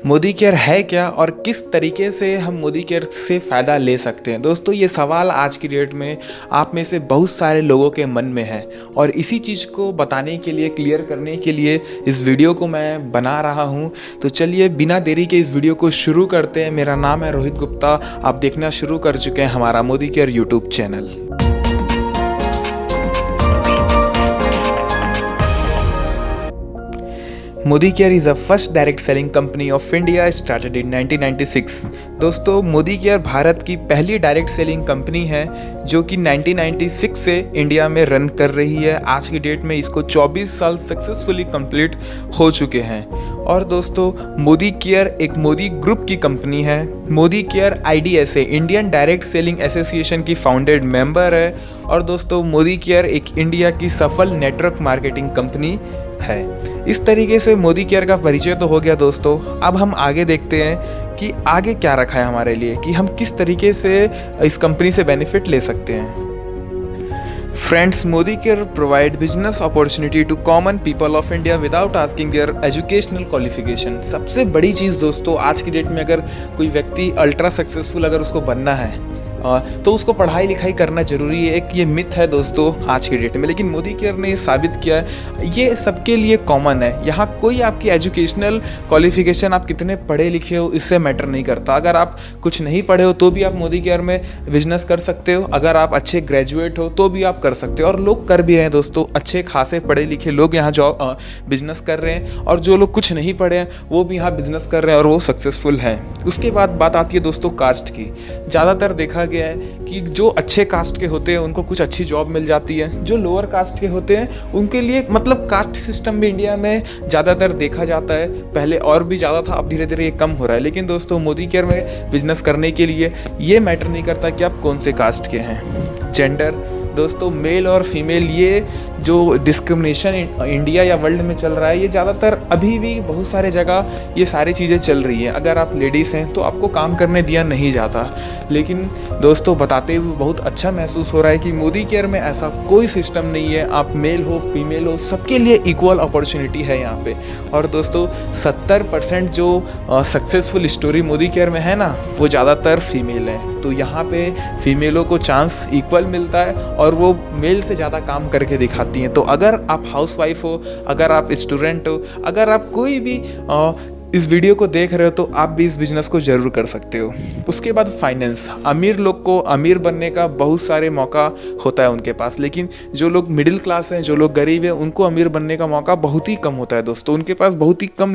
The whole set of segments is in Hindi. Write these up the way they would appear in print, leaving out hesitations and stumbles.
मोदी केयर है क्या और किस तरीके से हम मोदी केयर से फ़ायदा ले सकते हैं। दोस्तों, ये सवाल आज की डेट में आप में से बहुत सारे लोगों के मन में है और इसी चीज़ को बताने के लिए, क्लियर करने के लिए इस वीडियो को मैं बना रहा हूँ। तो चलिए बिना देरी के इस वीडियो को शुरू करते हैं। मेरा नाम है रोहित गुप्ता, आप देखना शुरू कर चुके हैं हमारा Modi care YouTube channel. Modi care is the first direct selling company of India, started in 1996। दोस्तों, मोदी केयर भारत की पहली डायरेक्ट सेलिंग कंपनी है जो कि 1996 से इंडिया में रन कर रही है। आज की डेट में इसको 24 साल सक्सेसफुली कंप्लीट हो चुके हैं। और दोस्तों, मोदी केयर एक मोदी ग्रुप की कंपनी है। Modi care IDSA, Indian direct selling association की फाउंडेड मेंबर है। और दोस्तों, मोदी केयर एक इंडिया की सफल नेटवर्क मार्केटिंग कंपनी है। इस तरीके से मोदी केयर का परिचय तो हो गया दोस्तों। अब हम आगे देखते हैं कि आगे क्या रखा है हमारे लिए, कि हम किस तरीके से इस कंपनी से बेनिफिट ले सकते हैं। Friends, Modi Care provide business opportunity to common people of India without asking their educational qualification। सबसे बड़ी चीज़ दोस्तों, आज की डेट में अगर कोई व्यक्ति अल्ट्रा सक्सेसफुल अगर उसको बनना है तो उसको पढ़ाई लिखाई करना ज़रूरी है। एक ये मिथ है दोस्तों आज की डेट में, लेकिन मोदी केयर ने साबित किया है ये सबके लिए कॉमन है। यहाँ कोई आपकी एजुकेशनल क्वालिफिकेशन, आप कितने पढ़े लिखे हो, इससे मैटर नहीं करता। अगर आप कुछ नहीं पढ़े हो तो भी आप मोदी केयर में बिजनेस कर सकते हो। अगर आप अच्छे ग्रेजुएट हो तो भी आप कर सकते हो, और लोग कर भी रहे हैं दोस्तों। अच्छे खासे पढ़े लिखे लोग यहाँ जॉब बिजनेस कर रहे हैं, और जो लोग कुछ नहीं पढ़े हैं वो भी यहाँ बिजनेस कर रहे हैं और वो सक्सेसफुल हैं। उसके बाद बात आती है दोस्तों कास्ट की। ज़्यादातर देखा गया है कि जो अच्छे कास्ट के होते हैं उनको कुछ अच्छी जॉब मिल जाती है। जो लोअर कास्ट के होते हैं उनके लिए मतलब कास्ट सिस्टम भी इंडिया में ज़्यादातर देखा जाता है। पहले और भी ज़्यादा था, अब धीरे धीरे ये कम हो रहा है। लेकिन दोस्तों, मोदी केयर में बिजनेस करने के लिए ये मैटर नहीं करता कि आप कौन से कास्ट के हैं। जेंडर दोस्तों, मेल और फीमेल, ये जो डिस्क्रिमिनेशन इंडिया या वर्ल्ड में चल रहा है, ये ज़्यादातर अभी भी बहुत सारे जगह ये सारी चीज़ें चल रही हैं। अगर आप लेडीज़ हैं तो आपको काम करने दिया नहीं जाता। लेकिन दोस्तों, बताते हुए बहुत अच्छा महसूस हो रहा है कि मोदी केयर में ऐसा कोई सिस्टम नहीं है। आप मेल हो फीमेल हो, सबके लिए इक्वल अपॉर्चुनिटी है यहाँ पे। और दोस्तों, 70% जो सक्सेसफुल स्टोरी मोदी केयर में है ना, वो ज़्यादातर फीमेल है। तो यहाँ पे फीमेलों को चांस इक्वल मिलता है और वो मेल से ज़्यादा काम करके दिखाती हैं। तो अगर आप हाउसवाइफ हो, अगर आप स्टूडेंट हो, अगर आप कोई भी इस वीडियो को देख रहे हो तो आप भी इस बिज़नेस को ज़रूर कर सकते हो। उसके बाद फाइनेंस, अमीर लोग को अमीर बनने का बहुत सारे मौका होता है उनके पास, लेकिन जो लोग मिडिल क्लास हैं, जो लोग गरीब हैं, उनको अमीर बनने का मौका बहुत ही कम होता है दोस्तों। उनके पास बहुत ही कम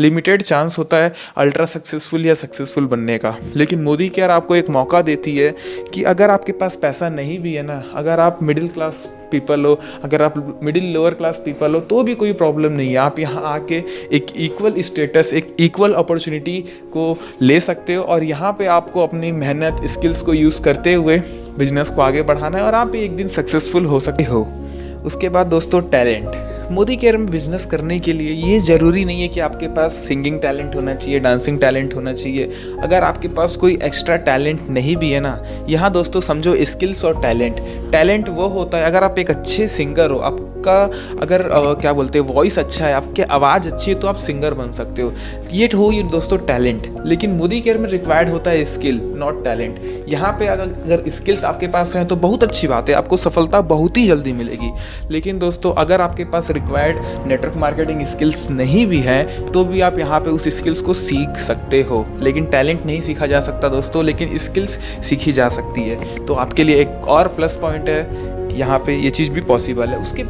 लिमिटेड चांस होता है अल्ट्रा सक्सेसफुल या सक्सेसफुल बनने का। लेकिन मोदी केयर आपको एक मौका देती है कि अगर आपके पास पैसा नहीं भी है ना, अगर आप मिडिल क्लास पीपल हो, अगर आप मिडिल लोअर क्लास पीपल हो, तो भी कोई प्रॉब्लम नहीं है। आप यहाँ आके एक इक्वल स्टेटस, एक इक्वल अपॉर्चुनिटी को ले सकते हो। और यहाँ पे आपको अपनी मेहनत, स्किल्स को यूज़ करते हुए बिजनेस को आगे बढ़ाना है और आप एक दिन सक्सेसफुल हो सकते हो। उसके बाद दोस्तों, टैलेंट। मोदी केयर में बिजनेस करने के लिए ये ज़रूरी नहीं है कि आपके पास सिंगिंग टैलेंट होना चाहिए, डांसिंग टैलेंट होना चाहिए। अगर आपके पास कोई एक्स्ट्रा टैलेंट नहीं भी है ना, यहाँ दोस्तों समझो स्किल्स और टैलेंट। टैलेंट वो होता है अगर आप एक अच्छे सिंगर हो, आपका अगर क्या बोलते हैं वॉइस अच्छा है, आपकी आवाज़ अच्छी है, तो आप सिंगर बन सकते हो। ये हो ये दोस्तों टैलेंट। लेकिन मोदी केयर में रिक्वायर्ड होता है स्किल, नॉट टैलेंट। यहाँ पे अगर स्किल्स आपके पास हैं तो बहुत अच्छी बात है, आपको सफलता बहुत ही जल्दी मिलेगी। लेकिन दोस्तों, अगर आपके पास रिक्वायर्ड नेटवर्क मार्केटिंग स्किल्स नहीं भी हैं तो भी आप यहाँ पे उस स्किल्स को सीख सकते हो। लेकिन टैलेंट नहीं सीखा जा सकता दोस्तों, लेकिन स्किल्स सीखी जा सकती है। तो आपके लिए एक और प्लस पॉइंट है कि यहाँ पे ये चीज़ भी पॉसिबल है। उसके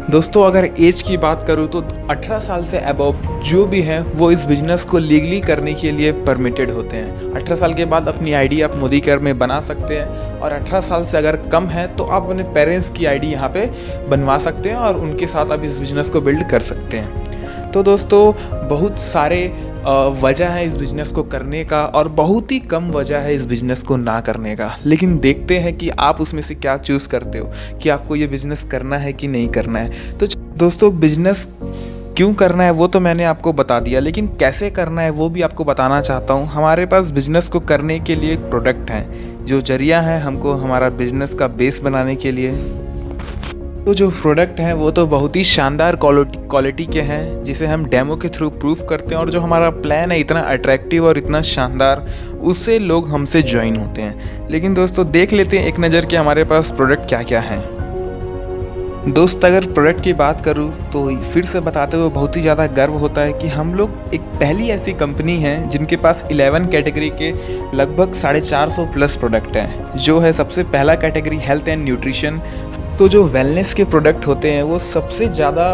दोस्तों, अगर एज की बात करूँ तो 18 साल से अबव जो भी हैं वो इस बिज़नेस को लीगली करने के लिए परमिटेड होते हैं। 18 साल के बाद अपनी आईडी आप मोदी केयर में बना सकते हैं, और 18 साल से अगर कम है तो आप अपने पेरेंट्स की आईडी यहाँ पे बनवा सकते हैं और उनके साथ आप इस बिज़नेस को बिल्ड कर सकते हैं। तो दोस्तों, बहुत सारे वजह है इस बिज़नेस को करने का, और बहुत ही कम वजह है इस बिज़नेस को ना करने का। लेकिन देखते हैं कि आप उसमें से क्या चूज़ करते हो, कि आपको ये बिज़नेस करना है कि नहीं करना है। तो दोस्तों, बिज़नेस क्यों करना है वो तो मैंने आपको बता दिया, लेकिन कैसे करना है वो भी आपको बताना चाहता हूँ। हमारे पास बिज़नेस को करने के लिए एक प्रोडक्ट है जो जरिया है हमको हमारा बिज़नेस का बेस बनाने के लिए। तो जो प्रोडक्ट हैं वो तो बहुत ही शानदार क्वालिटी के हैं, जिसे हम डेमो के थ्रू प्रूफ करते हैं, और जो हमारा प्लान है इतना अट्रैक्टिव और इतना शानदार, उससे लोग हमसे ज्वाइन होते हैं। लेकिन दोस्तों देख लेते हैं एक नज़र कि हमारे पास प्रोडक्ट क्या क्या हैं। दोस्त अगर प्रोडक्ट की बात करूँ तो फिर से बताते हुए बहुत ही ज़्यादा गर्व होता है कि हम लोग एक पहली ऐसी कंपनी है जिनके पास 11 कैटेगरी के लगभग 450 प्लस प्रोडक्ट हैं। जो है सबसे पहला कैटेगरी हेल्थ एंड न्यूट्रिशन। तो जो वेलनेस के प्रोडक्ट होते हैं वो सबसे ज़्यादा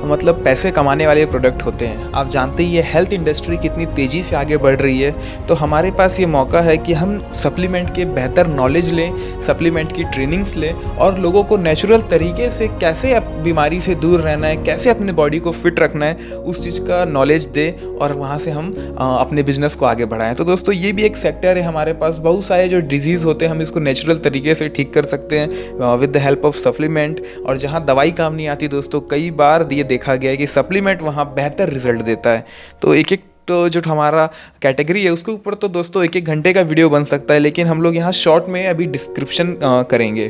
मतलब पैसे कमाने वाले प्रोडक्ट होते हैं। आप जानते ही है हेल्थ इंडस्ट्री कितनी तेज़ी से आगे बढ़ रही है, तो हमारे पास ये मौका है कि हम सप्लीमेंट के बेहतर नॉलेज लें, सप्लीमेंट की ट्रेनिंग्स लें, और लोगों को नेचुरल तरीके से कैसे बीमारी से दूर रहना है, कैसे अपने बॉडी को फिट रखना है, उस चीज़ का नॉलेज दें और वहाँ से हम अपने बिजनेस को आगे बढ़ाएं। तो दोस्तों ये भी एक सेक्टर है हमारे पास। बहुत सारे जो डिजीज़ होते हैं हम इसको नेचुरल तरीके से ठीक कर सकते हैं with the help of supplement. और जहाँ दवाई काम नहीं आती दोस्तों, कई बार ये देखा गया है कि सप्लीमेंट वहाँ बेहतर रिजल्ट देता है। तो एक तो जो हमारा कैटेगरी है उसके ऊपर तो दोस्तों 1-1 घंटे का वीडियो बन सकता है, लेकिन हम लोग यहाँ शॉर्ट में अभी डिस्क्रिप्शन करेंगे।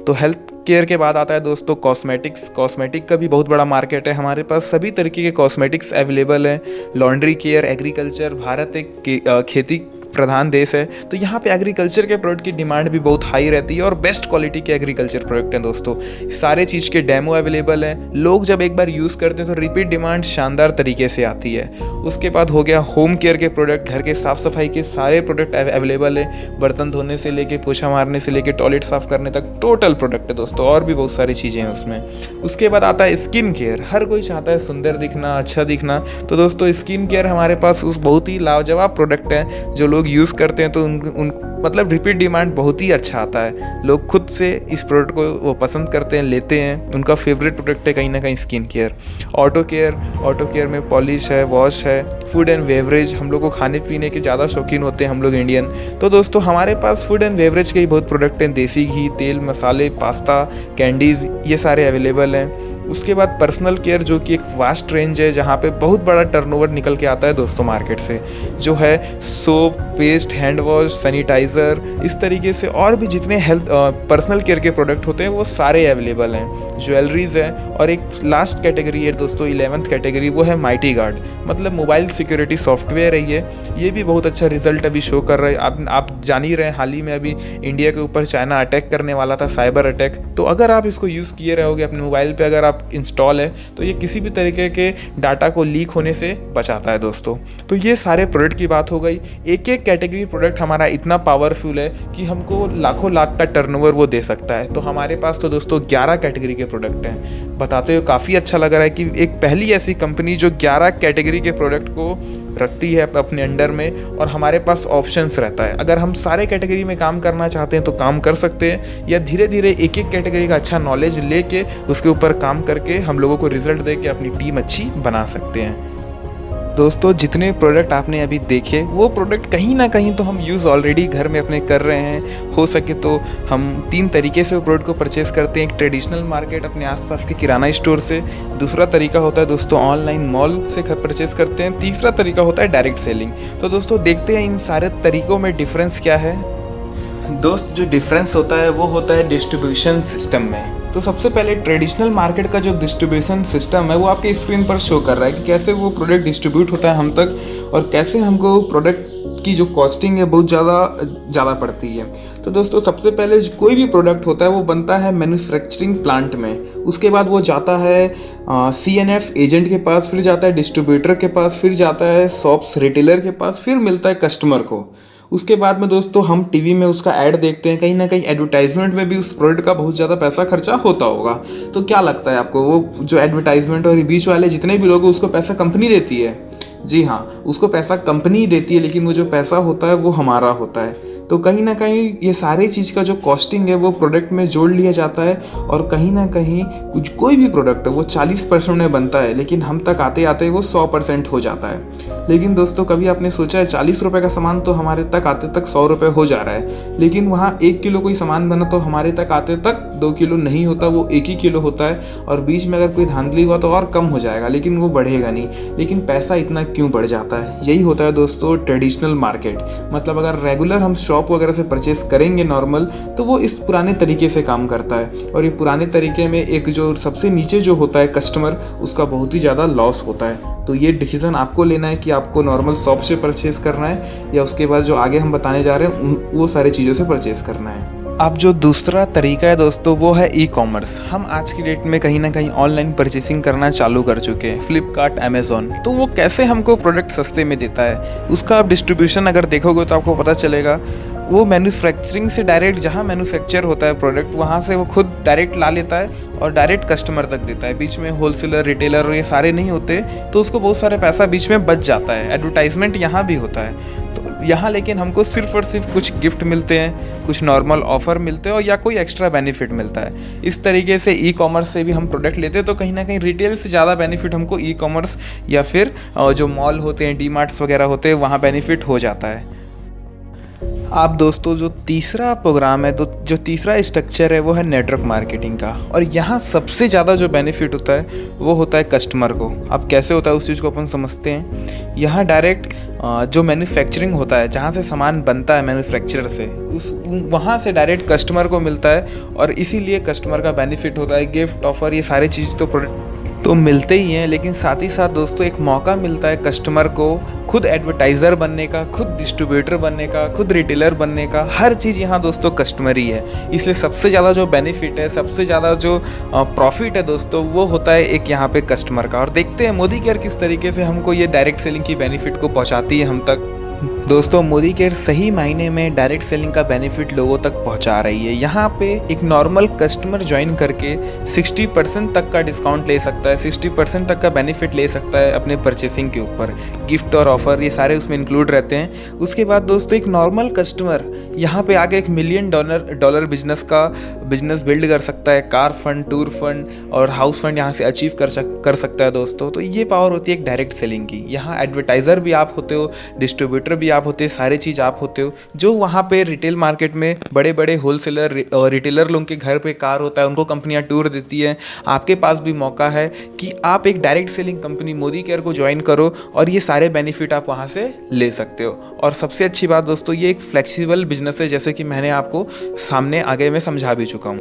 तो हेल्थ केयर के बाद आता है दोस्तों कॉस्मेटिक्स। कॉस्मेटिक का भी बहुत बड़ा मार्केट है, हमारे पास सभी तरीके के कॉस्मेटिक्स अवेलेबल हैं। लॉन्ड्री केयर, एग्रीकल्चर, भारत एक खेती प्रधान देश है, तो यहाँ पे एग्रीकल्चर के प्रोडक्ट की डिमांड भी बहुत हाई रहती है और बेस्ट क्वालिटी के एग्रीकल्चर प्रोडक्ट हैं दोस्तों। सारे चीज़ के डेमो अवेलेबल हैं। लोग जब एक बार यूज़ करते हैं तो रिपीट डिमांड शानदार तरीके से आती है। उसके बाद हो गया होम केयर के प्रोडक्ट, घर के साफ़ सफाई के सारे प्रोडक्ट अवेलेबल है। बर्तन धोने से लेके, पोछा मारने से लेके, टॉयलेट साफ़ करने तक टोटल प्रोडक्ट है दोस्तों, और भी बहुत सारी चीज़ें हैं उसमें। उसके बाद आता है स्किन केयर। हर कोई चाहता है सुंदर दिखना, अच्छा दिखना, तो दोस्तों स्किन केयर हमारे पास उस बहुत ही लाजवाब प्रोडक्ट है जो लोग यूज़ करते हैं तो उन मतलब रिपीट डिमांड बहुत ही अच्छा आता है। लोग खुद से इस प्रोडक्ट को वो पसंद करते हैं, लेते हैं। उनका फेवरेट प्रोडक्ट है कहीं ना कहीं स्किन केयर। ऑटो केयर में पॉलिश है, वॉश है, फूड एंड बेवरेज। हम लोग को खाने पीने के ज़्यादा शौकीन होते हैं हम लोग इंडियन, तो दोस्तों हमारे पास फूड एंड बेवरेज के ही बहुत प्रोडक्ट हैं। देसी घी, तेल, मसाले, पास्ता, कैंडीज़, ये सारे अवेलेबल हैं। उसके बाद पर्सनल केयर, जो कि एक वास्ट रेंज है जहाँ पे बहुत बड़ा टर्नओवर निकल के आता है दोस्तों मार्केट से, जो है soap, paste, hand wash, sanitizer, इस तरीके से और भी जितने हेल्थ पर्सनल केयर के प्रोडक्ट होते हैं वो सारे अवेलेबल हैं। ज्वेलरीज है, और एक लास्ट कैटेगरी है दोस्तों 11th कैटेगरी, वो है माइटी गार्ड, मतलब मोबाइल सिक्योरिटी सॉफ्टवेयर है ये भी बहुत अच्छा रिजल्ट अभी शो कर रहा है। आप जान ही रहे हैं, हाल ही में अभी इंडिया के ऊपर चाइना अटैक करने वाला था, साइबर अटैक। तो अगर आप इसको यूज़ किए रहोगे अपने मोबाइल पर, अगर आप इंस्टॉल है, तो ये किसी भी तरीके के डाटा को लीक होने से बचाता है दोस्तों। तो ये सारे प्रोडक्ट की बात हो गई। एक एक कैटेगरी प्रोडक्ट हमारा इतना पावरफुल है कि हमको लाखों लाख का टर्नओवर वो दे सकता है। तो हमारे पास तो दोस्तों 11 कैटेगरी के प्रोडक्ट हैं। बताते हुए काफ़ी अच्छा लग रहा है कि एक पहली ऐसी कंपनी जो 11 कैटेगरी के प्रोडक्ट को रखती है अपने अंडर में, और हमारे पास ऑप्शंस रहता है। अगर हम सारे कैटेगरी में काम करना चाहते हैं तो काम कर सकते हैं, या धीरे धीरे एक एक कैटेगरी का अच्छा नॉलेज लेके उसके ऊपर काम करके हम लोगों को रिजल्ट दे के अपनी टीम अच्छी बना सकते हैं। दोस्तों जितने प्रोडक्ट आपने अभी देखे वो प्रोडक्ट कहीं ना कहीं तो हम यूज़ ऑलरेडी घर में अपने कर रहे हैं। हो सके तो हम 3 तरीके से प्रोडक्ट को परचेज़ करते हैं। एक ट्रेडिशनल मार्केट अपने आसपास के किराना स्टोर से, दूसरा तरीका होता है दोस्तों ऑनलाइन मॉल से परचेज़ करते हैं, तीसरा तरीका होता है डायरेक्ट सेलिंग। तो दोस्तों देखते हैं इन सारे तरीक़ों में डिफरेंस क्या है। दोस्त जो डिफरेंस होता है वो होता है डिस्ट्रीब्यूशन सिस्टम में। तो सबसे पहले ट्रेडिशनल मार्केट का जो डिस्ट्रीब्यूशन सिस्टम है वो आपके स्क्रीन पर शो कर रहा है कि कैसे वो प्रोडक्ट डिस्ट्रीब्यूट होता है हम तक, और कैसे हमको प्रोडक्ट की जो कॉस्टिंग है बहुत ज़्यादा पड़ती है। तो दोस्तों सबसे पहले कोई भी प्रोडक्ट होता है वो बनता है मैन्युफैक्चरिंग प्लांट में, उसके बाद वो जाता है CNF एजेंट के पास, फिर जाता है डिस्ट्रीब्यूटर के पास, फिर जाता है शॉप्स रिटेलर के पास, फिर मिलता है कस्टमर को। उसके बाद में दोस्तों हम टीवी में उसका ऐड देखते हैं, कहीं ना कहीं एडवर्टाइजमेंट में भी उस प्रोडक्ट का बहुत ज़्यादा पैसा खर्चा होता होगा। तो क्या लगता है आपको, वो जो एडवर्टाइजमेंट और बीच वाले जितने भी लोग हैं उसको पैसा कंपनी देती है? जी हाँ, उसको पैसा कंपनी देती है, लेकिन वो जो पैसा होता है वो हमारा होता है। तो कहीं ना कहीं ये सारे चीज़ का जो कॉस्टिंग है वो प्रोडक्ट में जोड़ लिया जाता है, और कहीं ना कहीं कोई भी प्रोडक्ट है वो 40% में बनता है, लेकिन हम तक आते आते वो 100% हो जाता है। लेकिन दोस्तों कभी आपने सोचा है 40 रुपये का सामान तो हमारे तक आते तक 100 रुपये हो जा रहा है, लेकिन वहाँ 1 किलो कोई सामान बना तो हमारे तक आते तक 2 किलो नहीं होता, वो 1 ही किलो होता है, और बीच में अगर कोई धांधली हुआ तो और कम हो जाएगा, लेकिन वो बढ़ेगा नहीं। लेकिन पैसा इतना क्यों बढ़ जाता है? यही होता है दोस्तों ट्रेडिशनल मार्केट। मतलब अगर रेगुलर हम शॉप शॉप वगैरह से परचेस करेंगे नॉर्मल, तो वो इस पुराने तरीके से काम करता है। और ये पुराने तरीके में एक जो सबसे नीचे जो होता है कस्टमर, उसका बहुत ही ज़्यादा लॉस होता है। तो ये डिसीज़न आपको लेना है कि आपको नॉर्मल शॉप से परचेस करना है या उसके बाद जो आगे हम बताने जा रहे हैं वो सारी चीज़ों से परचेस करना है। अब जो दूसरा तरीका है दोस्तों, वो है ई कॉमर्स। हम आज की डेट में कहीं ना कहीं ऑनलाइन परचेसिंग करना चालू कर चुके हैं, फ्लिपकार्ट, अमेज़ॉन। तो वो कैसे हमको प्रोडक्ट सस्ते में देता है, उसका आप डिस्ट्रीब्यूशन अगर देखोगे तो आपको पता चलेगा। वो मैन्युफैक्चरिंग से डायरेक्ट, जहाँ मैन्युफैक्चर होता है प्रोडक्ट, वहाँ से वो खुद डायरेक्ट ला लेता है और डायरेक्ट कस्टमर तक देता है। बीच में होलसेलर, रिटेलर और ये सारे नहीं होते, तो उसको बहुत सारे पैसा बीच में बच जाता है। एडवर्टाइजमेंट यहाँ भी होता है। तो यहाँ लेकिन हमको सिर्फ और सिर्फ कुछ गिफ्ट मिलते हैं, कुछ नॉर्मल ऑफर मिलते हैं और या कोई एक्स्ट्रा बेनिफिट मिलता है। इस तरीके से ई कॉमर्स से भी हम प्रोडक्ट लेते हैं, तो कहीं ना कहीं रिटेल से ज़्यादा बेनिफिट हमको ई कॉमर्स या फिर जो मॉल होते हैं, डी मार्ट्स वगैरह होते हैं, वहाँ बेनिफिट हो जाता है। आप दोस्तों जो तीसरा प्रोग्राम है, तो जो तीसरा स्ट्रक्चर है वो है नेटवर्क मार्केटिंग का। और यहाँ सबसे ज़्यादा जो बेनिफिट होता है वो होता है कस्टमर को। अब कैसे होता है उस चीज़ को अपन समझते हैं। यहाँ डायरेक्ट जो मैन्युफैक्चरिंग होता है, जहाँ से सामान बनता है मैन्युफैक्चरर से, वहाँ से डायरेक्ट कस्टमर को मिलता है और इसीलिए कस्टमर का बेनिफिट होता है। गिफ्ट, ऑफर, ये सारी चीज़ तो प्रोडक्ट तो मिलते ही हैं, लेकिन साथ ही साथ दोस्तों एक मौका मिलता है कस्टमर को खुद एडवर्टाइज़र बनने का, खुद डिस्ट्रीब्यूटर बनने का, खुद रिटेलर बनने का। हर चीज़ यहाँ दोस्तों कस्टमर ही है। इसलिए सबसे ज़्यादा जो बेनिफिट है, सबसे ज़्यादा जो प्रॉफिट है दोस्तों, वो होता है एक यहाँ पे कस्टमर का। और देखते हैं मोदी केयर किस तरीके से हमको ये डायरेक्ट सेलिंग की बेनिफिट को पहुँचाती है हम तक। दोस्तों मोदी केयर सही मायने में डायरेक्ट सेलिंग का बेनिफिट लोगों तक पहुंचा रही है। यहाँ पे एक नॉर्मल कस्टमर ज्वाइन करके 60% तक का डिस्काउंट ले सकता है, 60% तक का बेनिफिट ले सकता है अपने परचेसिंग के ऊपर। गिफ्ट और ऑफर ये सारे उसमें इंक्लूड रहते हैं। उसके बाद दोस्तों एक नॉर्मल कस्टमर यहाँ पे आगे $1 मिलियन बिजनेस बिल्ड कर सकता है। कार फंड, टूर फंड और हाउस फंड यहाँ से अचीव कर सकता है दोस्तों। तो ये पावर होती है एक डायरेक्ट सेलिंग की। यहाँ एडवर्टाइज़र भी आप होते हो, डिस्ट्रीब्यूटर भी आप होते हैं, सारे चीज़ आप होते हो। जो वहाँ पे रिटेल मार्केट में बड़े बड़े होलसेलर और रिटेलर लोगों के घर पे कार होता है, उनको कंपनियाँ टूर देती हैं। आपके पास भी मौका है कि आप एक direct selling company Modi care को ज्वाइन करो और ये सारे बेनिफिट आप वहाँ से ले सकते हो। और सबसे अच्छी बात दोस्तों, ये एक फ्लेक्सिबल बिजनेस है, जैसे कि मैंने आपको सामने आगे में समझा भी चुका हूँ।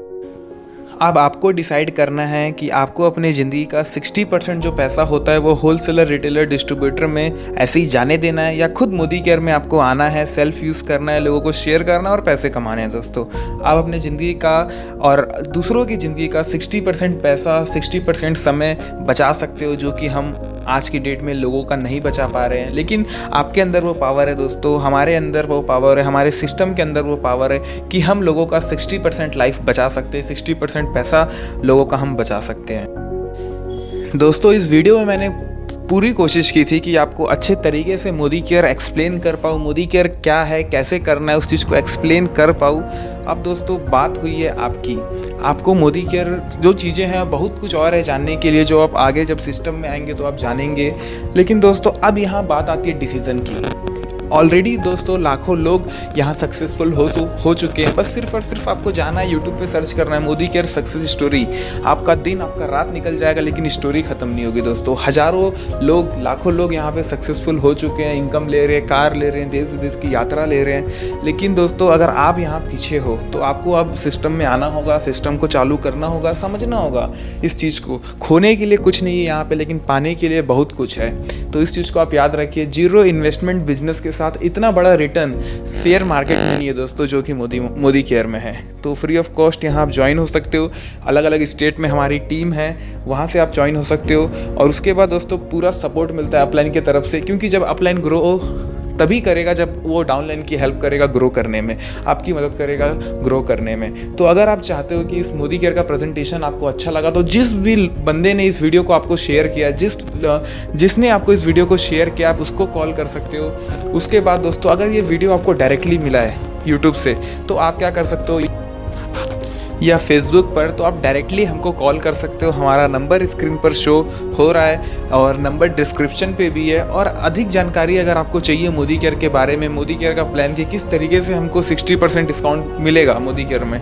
अब आपको डिसाइड करना है कि आपको अपनी ज़िंदगी का 60% जो पैसा होता है वो होलसेलर, रिटेलर, डिस्ट्रीब्यूटर में ऐसे ही जाने देना है, या खुद मोदी केयर में आपको आना है, सेल्फ यूज़ करना है, लोगों को शेयर करना है और पैसे कमाने हैं। दोस्तों आप अपनी ज़िंदगी का और दूसरों की ज़िंदगी का 60% पैसा, 60% समय बचा सकते हो, जो कि हम आज की डेट में लोगों का नहीं बचा पा रहे हैं। लेकिन आपके अंदर वो पावर है दोस्तों, हमारे अंदर वो पावर है, हमारे सिस्टम के अंदर वो पावर है कि हम लोगों का 60% लाइफ बचा सकते हैं, 60% पैसा लोगों का हम बचा सकते हैं। दोस्तों इस वीडियो में मैंने पूरी कोशिश की थी कि आपको अच्छे तरीके से मोदी केयर एक्सप्लेन कर पाऊँ, मोदी केयर क्या है, कैसे करना है, उस चीज़ को एक्सप्लेन कर पाऊँ। अब दोस्तों बात हुई है आपको मोदी केयर जो चीज़ें हैं, बहुत कुछ और है जानने के लिए, जो आप आगे जब सिस्टम में आएंगे तो आप जानेंगे। लेकिन दोस्तों अब यहाँ बात आती है डिसीज़न की। ऑलरेडी दोस्तों लाखों लोग यहाँ सक्सेसफुल हो चुके हैं। बस सिर्फ और सिर्फ आपको जाना है, यूट्यूब पे सर्च करना है मोदी केयर सक्सेस स्टोरी। आपका दिन, आपका रात निकल जाएगा, लेकिन स्टोरी ख़त्म नहीं होगी दोस्तों। हज़ारों लोग, लाखों लोग यहाँ पे सक्सेसफुल हो चुके हैं, इनकम ले रहे हैं, कार ले रहे हैं, देश विदेश की यात्रा ले रहे हैं। लेकिन दोस्तों अगर आप यहाँ पीछे हो तो आपको अब सिस्टम में आना होगा, सिस्टम को चालू करना होगा, समझना होगा इस चीज़ को। खोने के लिए कुछ नहीं है यहाँ पे, लेकिन पाने के लिए बहुत कुछ है। तो इस चीज़ को आप याद रखिए। जीरो इन्वेस्टमेंट बिजनेस के साथ इतना बड़ा रिटर्न शेयर मार्केट में नहीं है दोस्तों, जो कि मोदी केयर में है। तो फ्री ऑफ कॉस्ट यहाँ आप ज्वाइन हो सकते हो। अलग अलग स्टेट में हमारी टीम है, वहाँ से आप ज्वाइन हो सकते हो। और उसके बाद दोस्तों पूरा सपोर्ट मिलता है अपलाइन की तरफ से, क्योंकि जब अपलाइन ग्रो तभी करेगा जब वो डाउनलाइन की हेल्प करेगा ग्रो करने में, आपकी मदद करेगा ग्रो करने में। तो अगर आप चाहते हो कि इस मोदी केयर का प्रेजेंटेशन आपको अच्छा लगा, तो जिस भी बंदे ने इस वीडियो को आपको शेयर किया, जिसने आपको इस वीडियो को शेयर किया, आप उसको कॉल कर सकते हो। उसके बाद दोस्तों अगर ये वीडियो आपको डायरेक्टली मिला है यूट्यूब से, तो आप क्या कर सकते हो, या फेसबुक पर, तो आप डायरेक्टली हमको कॉल कर सकते हो। हमारा नंबर स्क्रीन पर शो हो रहा है और नंबर डिस्क्रिप्शन पे भी है। और अधिक जानकारी अगर आपको चाहिए मोदी केयर के बारे में, मोदी केयर का प्लान कि किस तरीके से हमको 60% डिस्काउंट मिलेगा मोदी केयर में,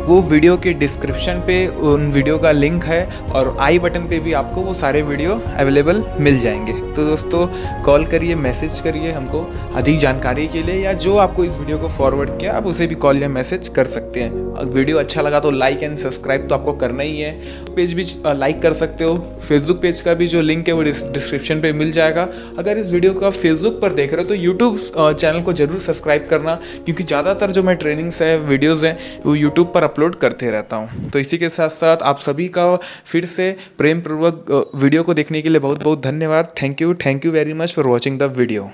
वो वीडियो के डिस्क्रिप्शन पे उन वीडियो का लिंक है और आई बटन पे भी आपको वो सारे वीडियो अवेलेबल मिल जाएंगे। तो दोस्तों कॉल करिए, मैसेज करिए हमको अधिक जानकारी के लिए, या जो आपको इस वीडियो को फॉरवर्ड किया आप उसे भी कॉल या मैसेज कर सकते हैं। वीडियो अच्छा लगा तो लाइक एंड सब्सक्राइब तो आपको करना ही है। पेज भी लाइक कर सकते हो, फेसबुक पेज का भी जो लिंक है वो डिस्क्रिप्शन पे मिल जाएगा। अगर इस वीडियो को आप फेसबुक पर देख रहे हो तो यूट्यूब चैनल को जरूर सब्सक्राइब करना, क्योंकि ज़्यादातर जो मैं ट्रेनिंग्स है वीडियोज़ हैं वो यूट्यूब पर अपलोड करते रहता हूँ। तो इसी के साथ साथ आप सभी का फिर से प्रेम पूर्वक वीडियो को देखने के लिए बहुत बहुत धन्यवाद। Thank you very much for watching the video.